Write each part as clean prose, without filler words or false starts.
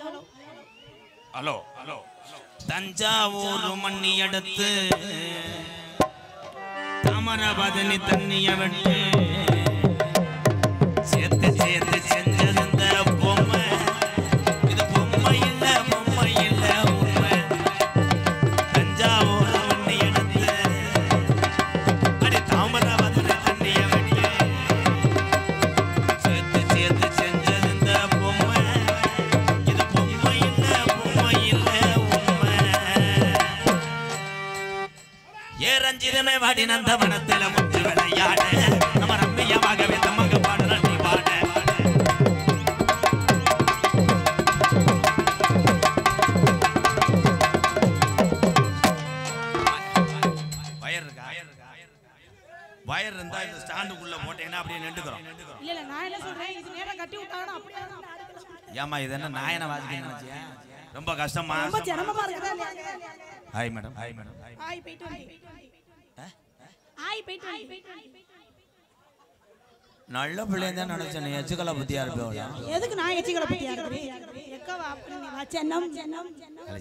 Hello hello Thanjavur மண்ணி எடுத்து தாமரபரணி தண்ணிய விட்டு சேர்த்து சேர்த்து செஞ்சது இந்த பொம்மை. இது பொம்மை இல்ல உண்மை. தஞ்சாவூர் மண்ணி எடுத்து அடி தாமரபரணி தண்ணிய விட்டு சேர்த்து சேர்த்து செஞ்சது இந்த பொம்மை. இது பொம்மை இல்ல உண்மை. ஏ ரஞ்சிதமே வாடி நந்தவனத்தில முத்து விளையாட நம்ம ரம்மியமாகவே தம்மங்க பாடல நீ பாட. வயர் இருந்தா இந்த ஸ்டாண்டுக்குள்ள போட்டேன்னா அப்படியே நின்றுக்கிறோம். இல்ல நான் என்ன சொல்றேன், இது நேரா கட்டி விட்டாங்கன்னா அப்படியே ஏமா இது என்ன நாயன வாசிக்க நினைச்சியா? ரொம்ப கஷ்டமா ரொம்ப சிரமமா இருக்குதா? Hi madam. ஹாய் போயிட்டு வந்து ஹாய் போயிட்டு வந்து நல்ல பிள்ளைங்க தான் நினைச்சேன். நீ எச்சுக்கல புத்தியா இருப்பேன். எதுக்கு நான் எச்சிக்கல பத்தியா இருக்கிறேன்? எக்கவா அப்படி வச்சனம்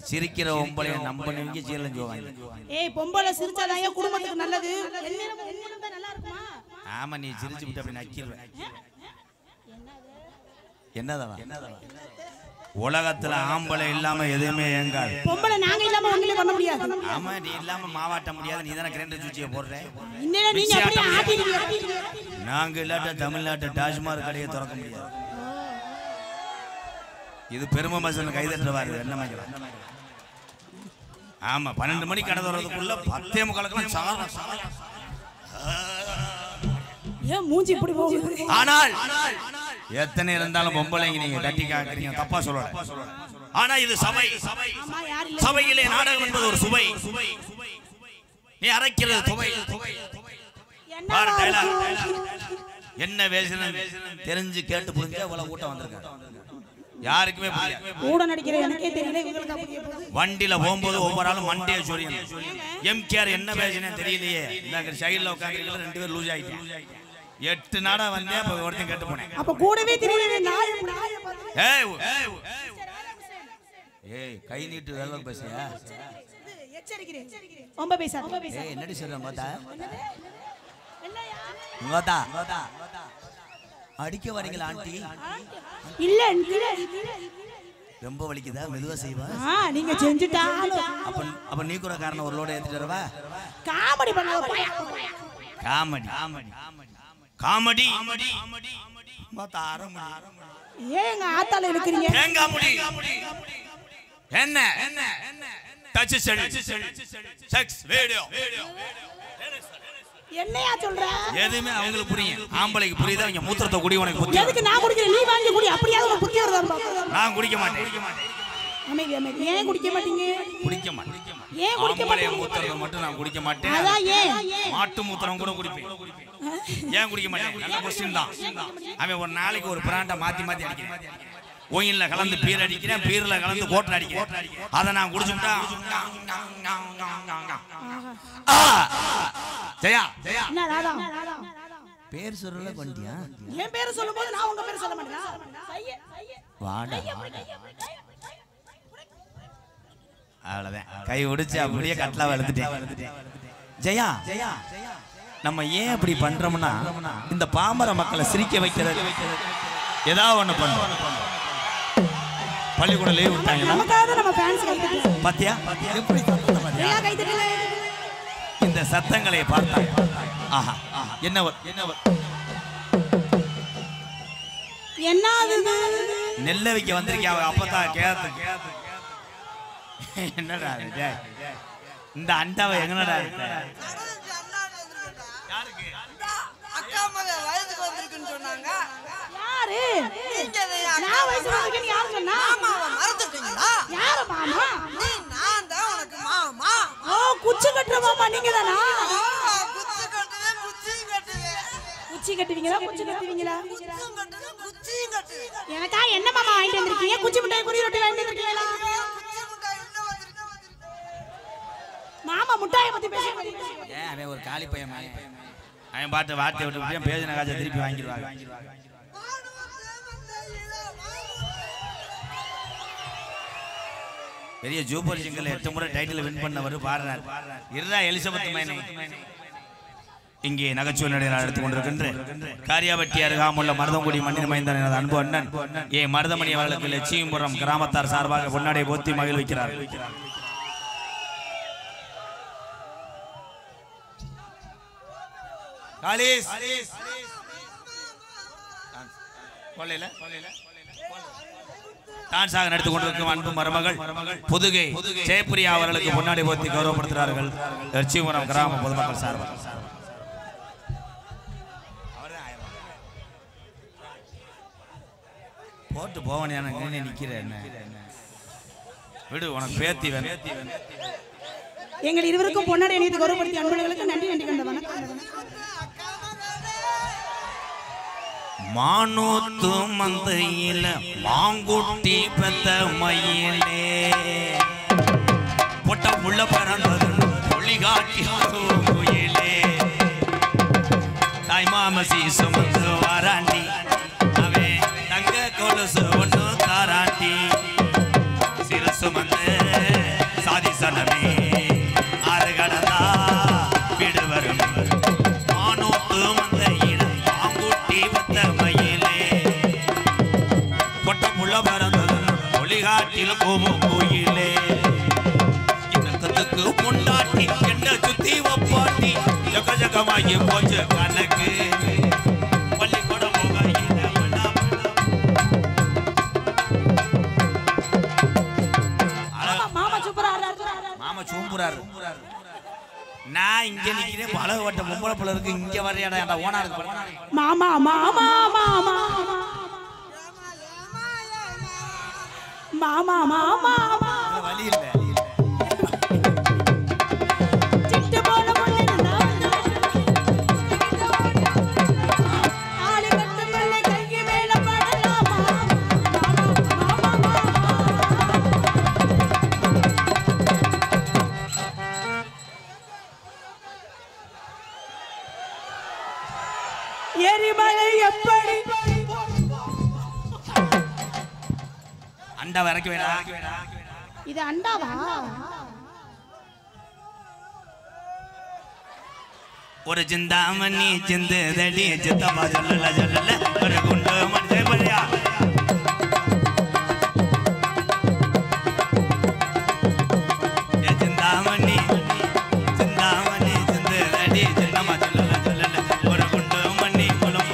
சிரிக்கிற பொம்பளைய நம்பனிங்க சீரலஞ்சு வாங்க. ஏய் பொம்பளை சிரிச்சாதான் என் குடும்பத்துக்கு நல்லது. என்னிடம் தான் நல்லா இருக்குமா? ஆமா நீ சிரிச்சு விட்டு அப்படி நக்கிடுவேன். என்னதவா உலகத்துல ஆம்பளை இல்லாம எதுவுமே ஏங்காது. பொம்பளை நாங்க இல்லாம ஒண்ணுமே பண்ண முடியாது. ஆமா நீ இல்லாம மாவாட்ட முடியாது. நீ தானே கிரைண்டர் சுவிட்சியை போடுற. இன்னேல நீங்க அப்படியே ஆட்டிடுவீங்க. நாங்க இல்லாட்ட தமிழ்நாட்டு டாஸ்மாக் கடையை திறக்க முடியாது. இது பெருமை மசன் கைதட்டுவாரு என்ன மாதிரி. ஆமா 12 மணிக்கு கடை திறக்கிறதுக்குள்ள 10:45 சாகணும். ஏன் மூஞ்சி இப்படி போகுது? ஆனால் எத்தனை இருந்தாலும் பொம்பளைங்க நீங்க தட்டி காக்குறீங்க, தப்பா சொல்லல. ஆனா இது சபை. சபையிலே நாடகம் என்பது ஒரு சுவை. நீ அரைக்கிறது துவை. என்ன பேசுறது தெரிஞ்சு கேட்டு புரிஞ்சா இவ்வளவு கூட்டம் வந்திருக்காங்க. யாருக்குமே கூட நடிக்கிற எனக்கே தெரியல. இவங்களுக்கு அப்படியே போகுது. வண்டியில போகும்போது ஒவ்வொரு ஆளும் மண்டையை சொரியணும். எம்கேஆர் என்ன பேசுனேன்னு தெரியலையே. இந்த சைடுல உட்காந்துருக்கல 2 பேர் லூஸ் ஆயிட்டாங்க. 8 நாடா வந்தே அப்ப ஒருத்தன் கேட்டு போனேன். அப்ப கூடவே தெரியல. ஏய் கை நீட்டு வேலை பேசியா? எச்சரிக்கிறேன். ரொம்ப பேசாத. ஏய் என்னடி சொல்றேன் பார்த்தா? என்னையா? பார்த்தா அடிக்க வரீங்களா ஆண்டி? இல்ல ரொம்ப வலிக்குதா? மெதுவா செய்வா. நீங்க செஞ்சுட்டாலும் அப்ப நீ கூட காரணம் ஒரு லோட ஏத்திட்டு வரவா? காமெடி பண்ணாத. காமெடி ஏங்க ஆத்தால இருக்கிறீங்க? என்ன டச் செக்ஸ் வீடியோ என்னையா சொல்ற? எதுமே அவங்களுக்கு புரியும். ஆம்பளைக்கு புரியுதா? அவங்க மூத்திரத்தை குடி. உனக்கு புத்தி எதுக்கு நான் குடிக்கிறேன்? நீ வாங்கி குடி. அப்படியாவது ஒரு புத்தி வருதா? நான் குடிக்க மாட்டேன். ஏன் குடிக்க மாட்டீங்க? குடிக்க மாட்டேன். ஏன் குடிக்க மாட்டீங்க? மூத்திரத்தை மட்டும் நான் குடிக்க மாட்டேன். அதான் ஏன்? மாட்டு மூத்திரம் கூட குடிப்பேன். ஏன் குடிக்க மாட்டேன்? நல்ல கொஸ்டின் தான். அவன் ஒரு நாளைக்கு ஒரு பிராண்டை மாத்தி அடிக்கிறேன். கோயில்ல கலந்து பீர் அடிக்கிறேன், பீர்ல கலந்து கோட்டை அடிக்கிறேன். அதை நான் குடிச்சுட்டா ஜெயா பேர் சொல்றல பண்ணியா? என் பேர் சொல்லும்போது நான் உங்க பேர் சொல்ல மாட்டேனா? வாடா அவ்வளவுதான். கை ஒடிச்சு அப்படியே கட்லா வளர்த்துட்டேன். ஜெயா நம்ம ஏன் அப்படி பண்றோம்னா இந்த பாமர மக்களை சிரிக்க வைக்கிறது. ஏதாவது ஒண்ணு பண்ணுவோம். பள்ளிக்கூடம் லீவ் விட்டாங்க. நமக்காக நம்ம ஃபேன்ஸ் கைதட்டலாம். பாத்தியா எப்படி எல்லா கைதட்டலாம். இந்த சத்தங்களை பார்த்தாங்க. ஆஹா என்னவர் என்னது நெல்ல வைக்க வந்திருக்கியா? அப்பதான் கேத்து என்னடா இந்த அண்டாவை எங்கடா இருக்கு? யாருக்கு? அக்கா மக வயதுக்கு வந்திருக்குன்னு சொன்னாங்க. யாரு? நீங்க நான் வயசுக்கு வந்திருக்கேன்னு யாரு சொன்னா? மாமாவை மறந்துட்டீங்களா? யாரு மாமா? நான் தான் உனக்கு மாமா. குச்சி கட்டுற மாமா நீங்க தானா? குச்சி கட்டுவேன், குச்சியும் கட்டுவேன். குச்சி கட்டுவீங்களா? குச்சி கட்டுவீங்களா? குச்சியும் கட்டுவேன், குச்சியும் கட்டுவேன். எனக்கா என்ன மாமா வாங்கிட்டு வந்திருக்கீங்க? குச்சி மிட்டாய் குறி ரொட்டி வாங்கிட்டு வந்திருக்கீங்களா? குச்சி முட்டாய் உள்ள வந்திருக்கு. மாமா முட்டாயை பத்தி பேசுறீங்க. ஏன் அவன் ஒரு காலி பையன். அவன் பாட்டு வார்த்தை விட்டு பேசின காசை திருப்பி வாங்கிடுவாங்க. பெரிய ஜூப்பர் சிங்கல் 8 முறை டைட்டில் வின் பண்ணவர் பாடுறார். இருடா எலிசபெத் மேனே. இங்கே நகைச்சுவை நடிகர் எடுத்துக் கொண்டிருக்கின்ற காரியாபட்டி அருகாமுள்ள மருதங்குடி மண்ணின் மைந்தன் எனது அன்பு அண்ணன் மருதமணி அவர்களுக்கு லட்சியபுரம் கிராமத்தார் சார்பாக பொன்னாடை போத்தி மகிழ்விக்கிறார். டான்ஸாக நடித்துக் கொண்டிருக்கும் அன்பு மருமகள் புதுகை ஜெயப்பிரியா அவர்களுக்கு பொன்னாடை போத்தி கௌரவப்படுத்துகிறார்கள் லட்சியபுரம் கிராம பொதுமக்கள் சார்பாக. போட்டு போவனே நிக்கிறேன் விடு உனக்கு பேத்தி வேணும். எங்கள் இருவருக்கும் பொன்னாடை அணிந்து கௌரவப்படுத்திய அன்பர்களுக்கு நன்றி நன்றி கண்ட வணக்கம். மானூத்து மந்தையில மாங்குட்டி பெத்த மயிலே பொட்ட புள்ள பறந்தது ஒளிகாட்டி கோயிலே தாய்மாமசி சுமந்து வாராண்டி அவன் தங்க கொலுசு ஒன்று தாராண்டி சிறு சுமந்து சாதி சனமே ஆறு கடந்தா வீடு வரும் மானூத்து மந்தையில மாங்குட்டி பெத்த மயிலே பொட்ட புள்ள பறந்தது ஒளிகாட்டில் கோமோ கோயிலே இனத்துக்கு பொண்டாட்டி என்ன சுத்தி ஒப்பாட்டி ஜக ஜகமாயி போச்சு கணக்கு பள்ளிக்கூடம் மாமா சூம்புறாரு. நான் இங்க நிக்கிறேன் பழகப்பட்ட பொம்பளை பிள்ளை இருக்கு இங்க வரையாடா ஓனா இருக்கு மாமா மாமா மாமா மாமா மாமா வழி இல்லை. எரிமலை எப்படி அண்டா இறக்கி வேணா இது அண்டாவா? ஒரு சிந்தாமணி சிந்து தடி சித்தப்பா சொல்லல சொல்லல ஒரு குண்டு மஞ்சை பள்ளியா சிந்தாமணி சிந்தாமணி சிந்து தடி சின்னம்மா சொல்லல சொல்லல ஒரு குண்டு மண்ணி குளம்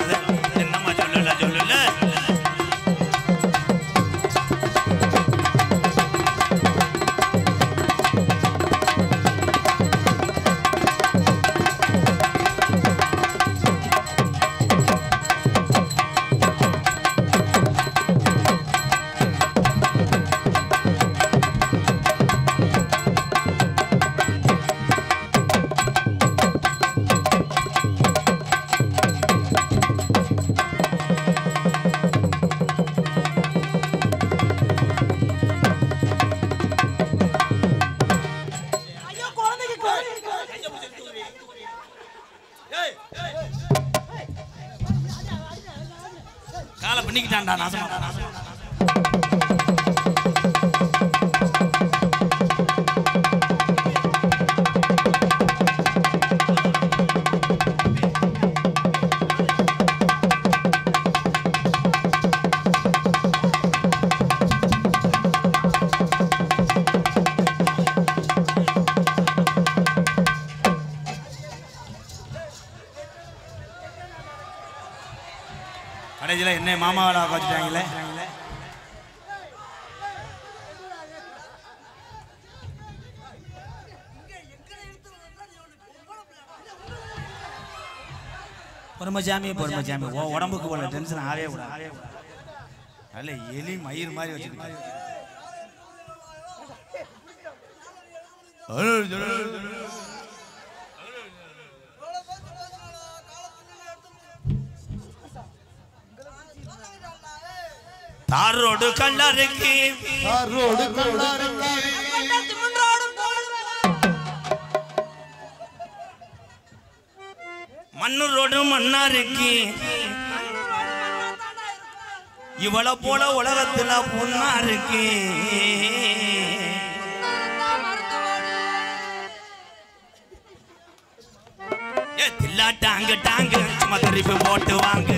சின்னம்மா சொல்லல சொல்லல காலை பண்ணிக்கிட்டான்டா நாசமா. கடைசியில் என்ன மாமாவோட வச்சுட்டாங்களே. பொறுமைச்சாமி பொறுமைச்சாமி உடம்புக்கு போல டென்ஷன் ஆகவே கூடாது. நல்ல எலி மயிர் மாதிரி வச்சுக்கிட்டு தாரோடு கல்லாருக்கு தாரோடு கல்லாருக்கு மண்ணூரோடு மண்ணாருக்கு இவளை போல உலகத்துல பொண்ணா இருக்கு டாங்கு டாங்கு சும்மா திருப்பி போட்டு வாங்க.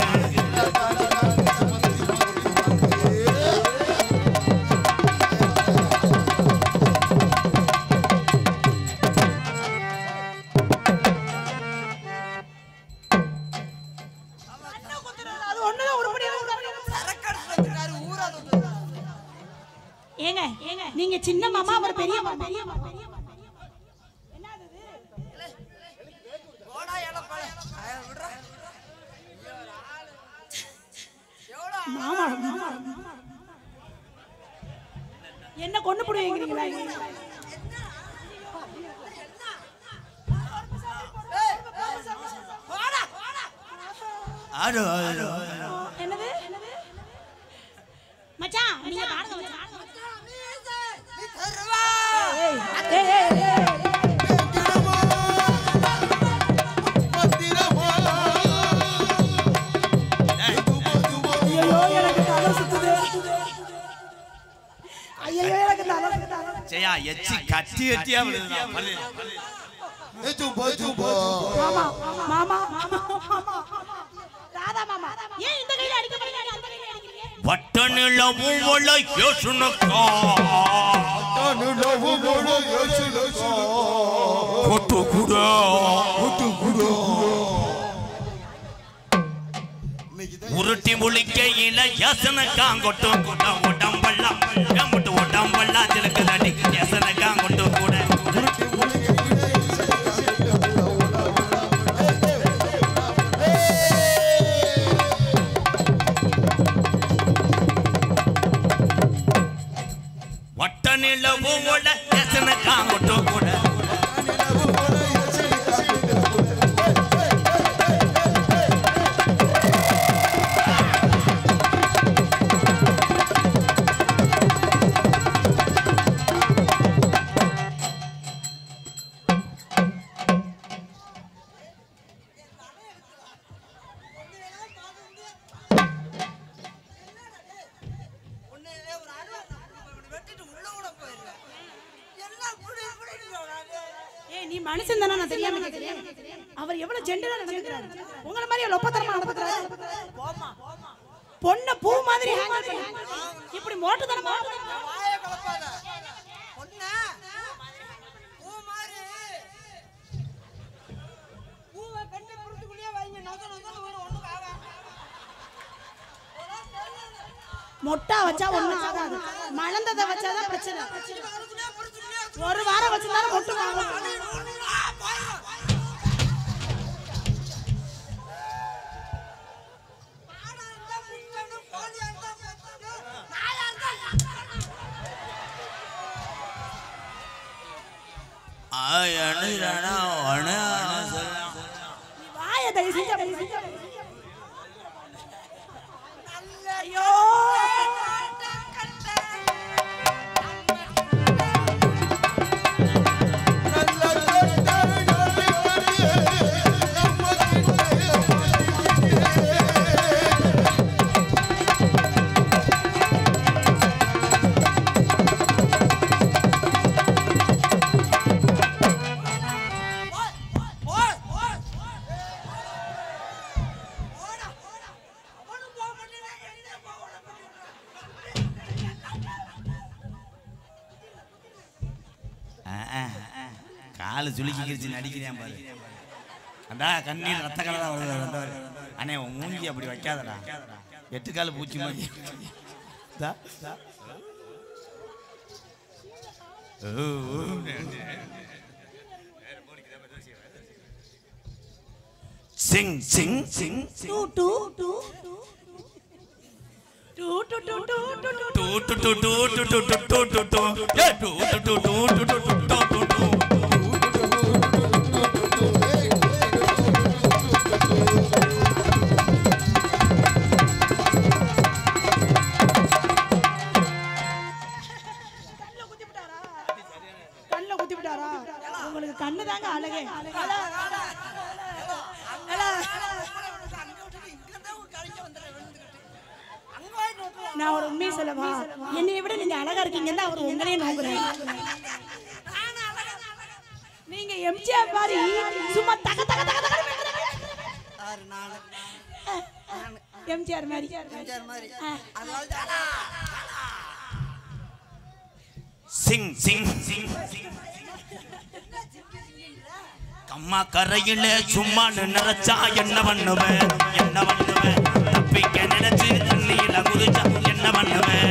ஏங்க நீங்க சின்ன மாமா அவர் பெரிய மாமா. மாமா என்ன கொண்டு போடுவீங்களா? என்னது மச்சான் நீங்க பாருங்க மச்சான். ஜெயா எச்சி கட்டி கட்டியா விழுதுடா. மாமா மாமா மாமா ராதா மாமா ஏன் இந்த கையில அடிக்க போறீங்க அந்த கையில அடிக்கிறீங்க? வட்டனில மூவல யோசுனக்கா வட்டனில மூவல யோசுனக்கா கொட்டு குடா உருட்டி முழிக்கையில யசனக்காங்கொட்டு கூட உடம்பெல்லாம் எம்பட்டு உடம்பெல்லாம் திலக்கு தடிக்கு யசனக்காங்கொட்டு கூட வட்டனில மூவல யசனக்காங்கொட்டு கூட நீ மனுஷன் தானே நான் தெரியாம கேக்குறேன். அவர் எவ்வளவு ஜெண்டரா நடந்துக்கிறாரு. உங்கள மாதிரி லொப்பத்தரமா நடந்துக்கிறாரு. பொண்ண பூ மாதிரி ஹேங்கர் பண்ணி இப்படி மோட்டு தரமா வாயை கலப்பாத பொண்ண பூ மாதிரி பூவை கட்டி புடிச்சுக்குள்ளே வைங்க. நோக்க நோக்க ஒண்ணு ஆகாது. மொட்டா வச்சா ஒண்ணும் ஆகாது. மலந்தத வச்சாதான் பிரச்சனை. ஒரு வாரம் வச்சிருந்தாலும் மொட்டு வாங்கலாம். வாய தயவு செஞ்சு ஐயோ காலு சுளுக்கிக்கிச்சு நடிக்கிறேன் பாரு. அண்டா கண்ணீர் ரத்த கலரா வருது. அண்ணே உன் மூஞ்சி அப்படி வைக்காதடா. எட்டுக்கால் பூச்சி மாதிரி. சிங் சிங் சிங் டூ டூ டூ டூ டூ டூ டூ டூ டூ உங்களுக்கு கண்ணு தாங்க அழகே. நான் ஒரு உண்மையை சொல்லவா? என்னை விட நீங்க அழகா இருக்கீங்கன்னா அவர் உங்களையே நோக்குறேன். நீங்க எம்ஜிஆர் மாதிரி சும்மா தக தக தக தக எம்ஜிஆர் மாதிரி சிங் சிங் சிங் கம்மா கரையில சும்மா நினைச்சா என்ன பண்ணுவேன் தப்பிக்க நினைச்சு தண்ணியில குதிச்சா என்ன பண்ணுவேன்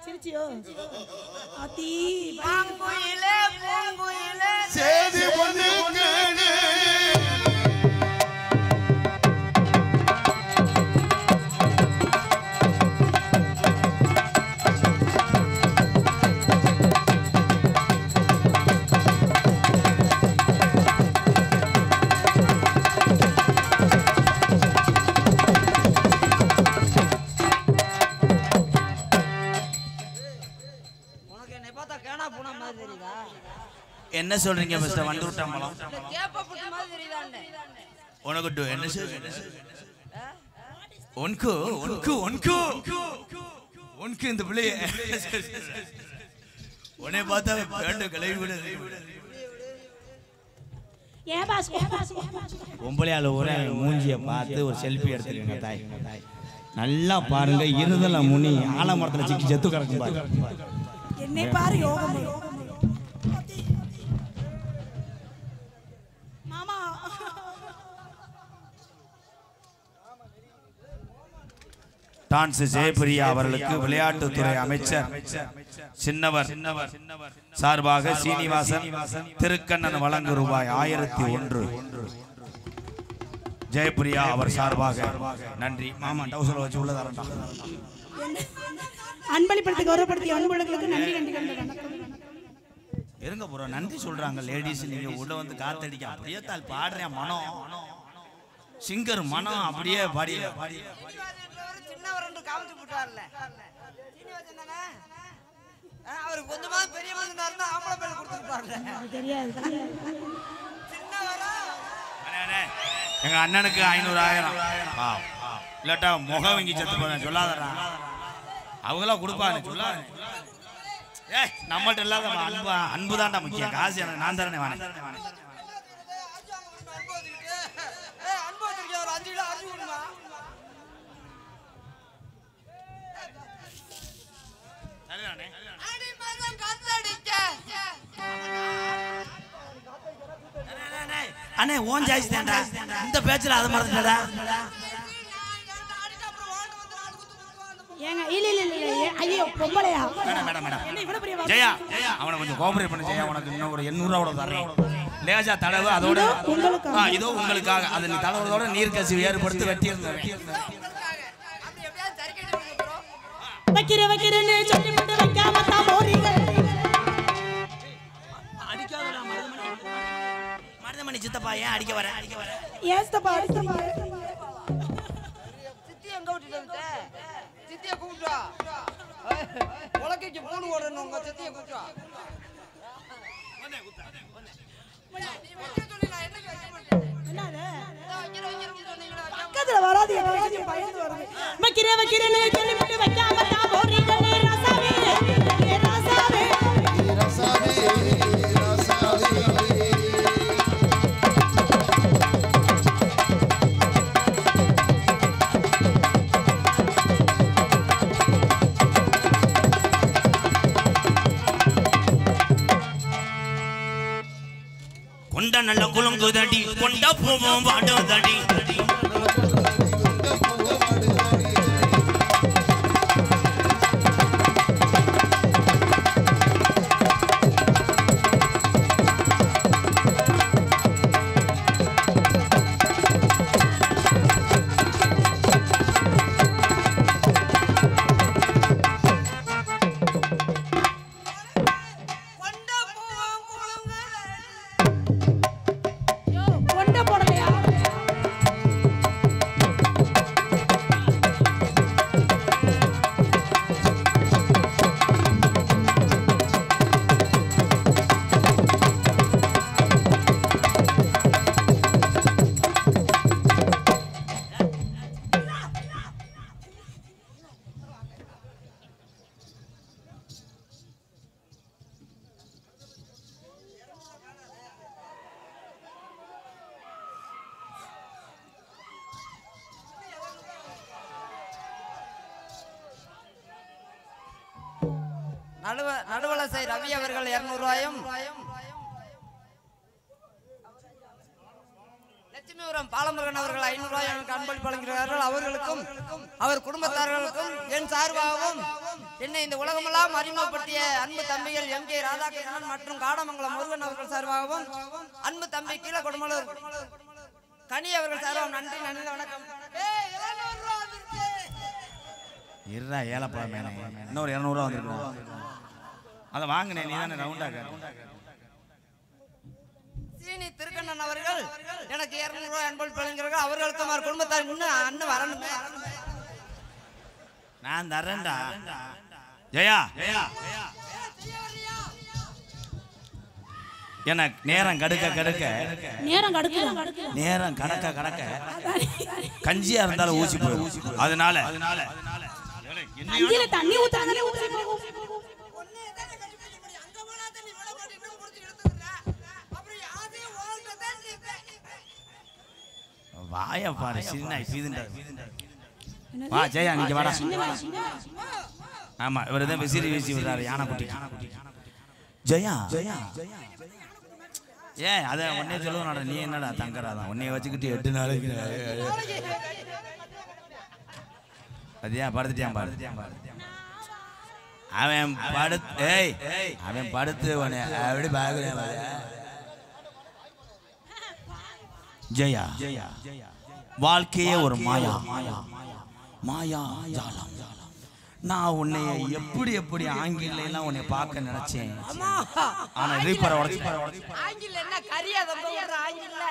சிரிச்சியோ அதி பூங்குயிலே பூங்குயிலே சேதி பொண்ணு கேளு என்ன சொல்றீங்க மிஸ்டர் வண்டூட்டம்பலம் கேப்பப்பட்ட மாதிரி தெரியுதானே உனக்கு என்ன சொல்றீங்க உனக்கு இந்த பிள்ளை உன்னை பார்த்தா வேண்ட கிளவி விட ஏன் பாஸ் பொம்பளையால ஒரே மூஞ்சியை பார்த்து ஒரு செல்ஃபி எடுத்துருங்க தாய் நல்லா பாருங்க இருதல முனி ஆலமரத்துல சிக்கி செத்து கிடக்கும் பாரு என்னை பாரு யோகம் மாமா டான்ஸ் ஜெயபிரியா அவர்களுக்கு விளையாட்டுத்துறை அமைச்சர் சின்னவர் சார்பாக சீனிவாசன் திருக்கண்ணன் வழங்கும் ரூபாய் 1001 ஜெயபிரியா அவர் சார்பாக நன்றி. மாமா டவுசர் வச்சு உள்ள தரண்டா. அன்பளிப்படுத்தி கௌரவப்படுத்திய அன்புகளுக்கு நன்றி நன்றி நன்றி. இருங்க ப்ரோ, நன்றி சொல்றாங்க லேடிஸ். நீங்க உள்ள வந்து காத்தடிக்க அப்படியே தால் பாடுறேன் மனம் சிங்கர் மனம் அப்படியே பாடி சின்னவர் என்று காமிச்சு போட்டார்ல சீனிவாசன் தானே, அவருக்கு கொஞ்சமா பெரிய மனுஷனா ஆம்பளை பேர் கொடுத்துருப்பார்ல தெரியாது. சின்னவரா எங்க அண்ணனுக்கு 500,000 இல்லாட்டா முகம் வங்கி செத்து போறேன் சொல்லாதடா. அவங்களா கொடுப்பாங்க சொல்லாத. நம்மள்ட்ட இல்லாத அன்பு தான்டா முக்கியம். காசு எனக்கு நான் தரேன். அன்பு வச்சிருக்கேன், ஒரு 5 கிலோ அரிசி கொடுமா. அண்ணே ஓன் ஜாய்ஸ் தான்டா. இந்த பேச்சுல அத மறந்துட்டடா. ஏங்க இல்ல இல்ல இல்ல ஐயோ பொம்பளையா மேடம் ஜெயா அவனை கொஞ்சம் கோஆபரேட் பண்ணு ஜெயா. உனக்கு இன்னும் ஒரு 800 தரேன். லேஜா தடவு அதோட இதோ உங்களுக்காக. அது நீ தடவுறதோட நீர் கசிவு ஏற்படுத்தி வெட்டி இருந்தேன். வைக்கிறேன்னு சொல்லி மட்டும் வைக்காம தான் போறீங்க. மருதமணி சித்தப்பா ஏன் அடிக்க வர? ஏஸ்தப்பா அடிக்கிறீங்க. சித்தி எங்க விட்டுட்டு வந்த? சித்தியை கூப்பிட்டா உலக்கைக்கு பூணு ஓடணும். உங்க சித்தியை கூப்பிட்டா பக்கத்துல வராது. பயந்து வருது. வைக்கிறேன்னு சொல்லி மட்டும் வைக்காம தான் போறீங்க. ரசாவே ரசாவே ரசாவே ரசாவே கொண்ட நல்ல குலுங்குதடி கொண்ட பூவும் வாடுதடி. கொண்ட போடலையா? நடுவலசை ரவி அவர்கள் 200 ரூபாயும், லட்சுமிபுரம் பாலமுருகன் அவர்கள் 500 ரூபாய் எனக்கு அன்பளிப்பு வழங்குகிறார்கள். அவர்களுக்கும் அவர் குடும்பத்தார்களுக்கும் என் சார்பாகவும் என்னை இந்த உலகமெல்லாம் அறிமுகப்படுத்திய அன்பு தம்பிகள் எம் கே ராதாகிருஷ்ணன் மற்றும் காடமங்கலம் முருகன் அவர்கள் சார்பாகவும் அன்பு தம்பி கீழ கொடுமலூர் கனி அவர்கள் சார்பாகவும் நன்றி நன்றி வணக்கம். இருடா ஏலப்பா மேனே, இன்னொரு 200 ரூபா வந்துருக்கோம். அதை வாங்கினேன், நீ தானே ரவுண்டாக. சீனி திருக்கண்ணன் அவர்கள் எனக்கு 200 ரூபாய் அன்பளிப்பு வழங்குகிறார்கள். அவர்களுக்கும் அவர் குடும்பத்தார் இன்னும் அண்ணன் வரணுமே. நான் தரேன்டா. ஜெயா எனக்கு நேரம் கடுக்க நேரம் கடக்க கஞ்சியா இருந்தாலும் ஊசி போயிடும். அதனால தண்ணி ஊத்தானே ஊசி போகும். வாயா பாரு சின்ன பீதுண்டா. வா ஜெயா நீங்க வாடா. ஆமா இவர்தான் விசிறி வீசி விடுறாரு யானை குட்டி. ஜெயா ஏன் அதை உடனே சொல்லுவாடா, நீ என்னடா தங்கறாதான் உன்னைய வச்சுக்கிட்டு 8 நாளைக்கு அதியா படுத்துட்டியான் பாரு. அவன் படுத்து அப்படி பாக்குறேன். ஜெயா வாழ்க்கையே ஒரு மாயா ஜாலம். நான் உன்னை எப்படி ஆங்கிலம் உன்னை பார்க்க நினைச்சேன். ஆனா ரீப்பரை ஆங்கில என்ன கரியாத ஆங்கில.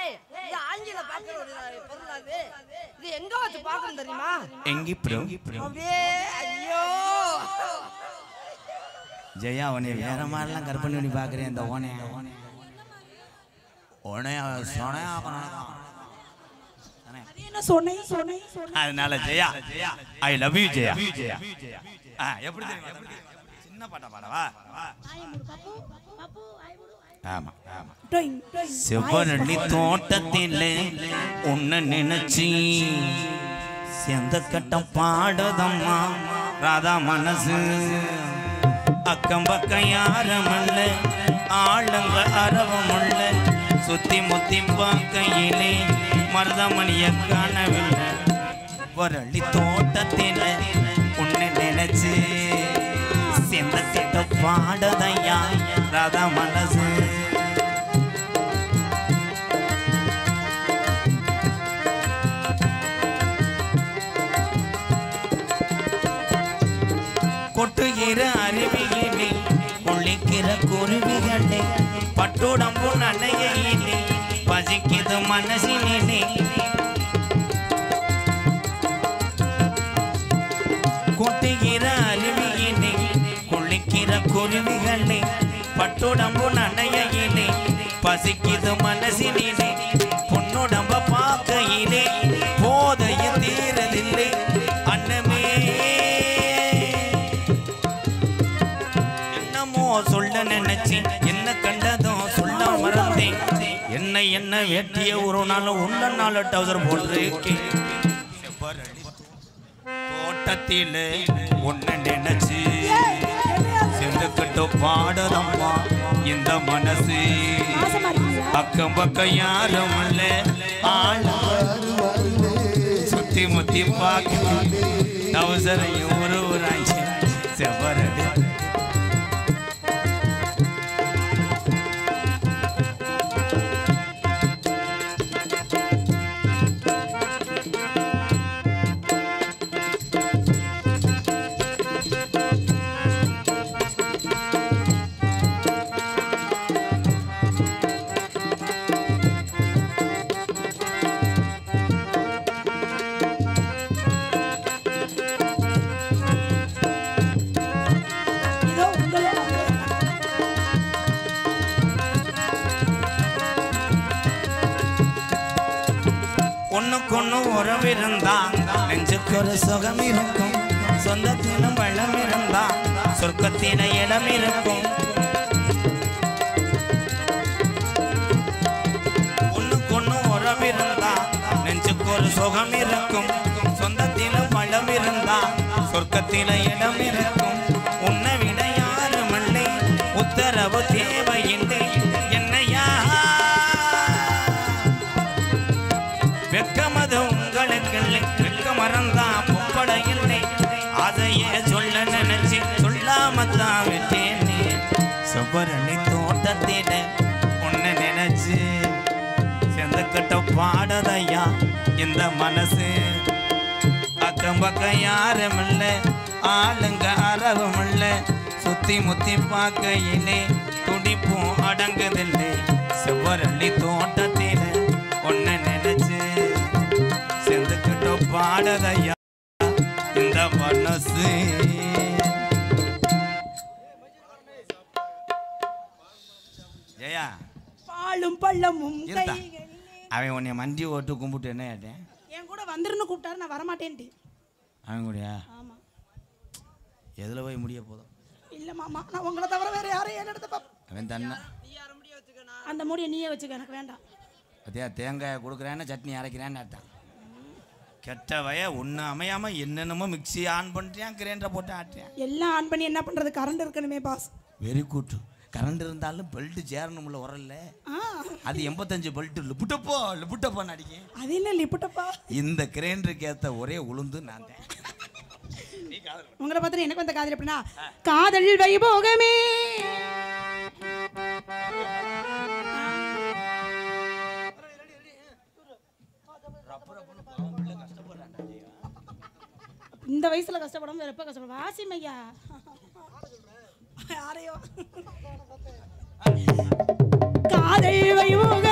ஏய் இது ஆங்கில பாக்குற ஒரு பொருள். அது இது எங்க வச்சு பார்க்கணும் தெரியுமா? எங்கி ப்ரோ ஐயோ ஜெயா உன்னை வேற மாதிரிலாம் கற்பனை பண்ணி பாக்குறேன். இந்த அதனால Jaya I love you Jaya. எப்படி தெரியுமா? சின்ன பாட்டா பாடவா? ஆமா செவ்வரளி தோட்டத்திலே உன்னை நினைச்சி செந்த கட்டம் பாடுதம்மா ராதா மனசு. அக்கம் பக்கம் யாரமல்ல ஆளுங்க அரவமுள்ள சுத்தி முத்தி பார்க்கையிலே மருதமணிய காணவில்லை. வரளி தோட்டத்தில உன்னை நினைச்சு செந்த கட்ட பாடுதையா ராதா மனசு. கொட்டுகிற அருவியிலே குளிக்கிற குருவிகளே பட்டுடம்பு நனையிலே பசிக்குது மனசினிலே. கொட்டுகிற அருவியிலே குளிக்கிற குருவிகளே பட்டுடம்பு நனையிலே பசிக்குது மனசினிலே. பொன்னுடம்ப பார்க்கையிலே போதைய தீரதில்லை அன்னமே. சொல்ல நினைச்சு என்ன கண்டதோ சொல்ல மறந்தேன். என்ன வேட்டிய ஒரு நாள் உள்ள நாள் டவுசர் போட்டிருக்கேன். தோட்டத்தில ஒன்னு நினைச்சு செந்துக்கிட்டு பாடுதம்மா இந்த மனசு. அக்கம் பக்கம் யாரும் இல்ல ஆள் சுத்தி முத்தி பார்க்க டவுசரையும் ஒரு செவ்வரடி. ஒண்ணுக்கொன்னு உறவிருந்தா நெஞ்சுக்கு ஒரு சுகம் இருக்கும். சொந்தத்திலும் பழம் இருந்தா சொர்க்கத்தில இடம் இருக்கும். ஒண்ணுக்கொன்னு உறவிருந்தா நெஞ்சுக்கு ஒரு சுகம் இருக்கும். சொந்தத்திலும் பழம் இருந்தா சொர்க்கத்தில இடம் இருக்கும். உன்னை விட பாடதையா இந்த மனசு. அக்கம் பக்கம் யாரும் இல்ல, ஆளுங்க அறவும் இல்ல, சுத்தி முத்தி பார்க்கையிலே துடிப்பும் அடங்குதில்லை. செவ்வரளி தோட்டத்தில ஒன்ன நினைச்சு செந்துக்கிட்ட பாடதையா இந்த மனசு. ஜெயா பாலும் பள்ளமும் இருந்தா. கைகளிலே. அவன் உன்னை மண்டி ஓட்டு கும்பிட்டு என்ன கேட்டேன்? என் கூட வந்துருன்னு கூப்பிட்டாரு, நான் வரமாட்டேன்ட்டு. அவன் கூடயா? ஆமா. எதுல போய் முடிய போதும்? இல்ல மாமா, நான் உங்களை தவிர வேற யாரையும் ஏன் எடுத்து பாப்பேன். அவன் தண்ணா அந்த மூடியை நீயே வச்சுக்க, எனக்கு வேண்டாம். அதே தேங்காயை கொடுக்குறேன்னு சட்னி அரைக்கிறேன்னு அர்த்தம். கெட்டவைய ஒன்று அமையாம என்னென்னமோ மிக்ஸி ஆன் பண்ணிட்டேன், கிரைண்டரை போட்டு ஆட்டேன். எல்லாம் ஆன் பண்ணி என்ன பண்றது? கரண்ட் இருக்கணுமே பாஸ். Very good. கரண்ட் இருந்தாலும் பெல்ட் சேரணும்ல, வரல. அது 85 பெல்ட் லிப்புட்டப்போன்னு அடிக்க. அது என்ன லிப்புட்டப்பா? இந்த கிரைண்டருக்கு ஏற்ற ஒரே உளுந்து நான் தான். உங்களை பார்த்து எனக்கு வந்த காதல் எப்படின்னா, காதல் வைபோகமே இந்த வயசுல கஷ்டப்படாம வேற எப்ப கஷ்டப்படும்? வாசிமையா யாரையோ காதல் வைபோக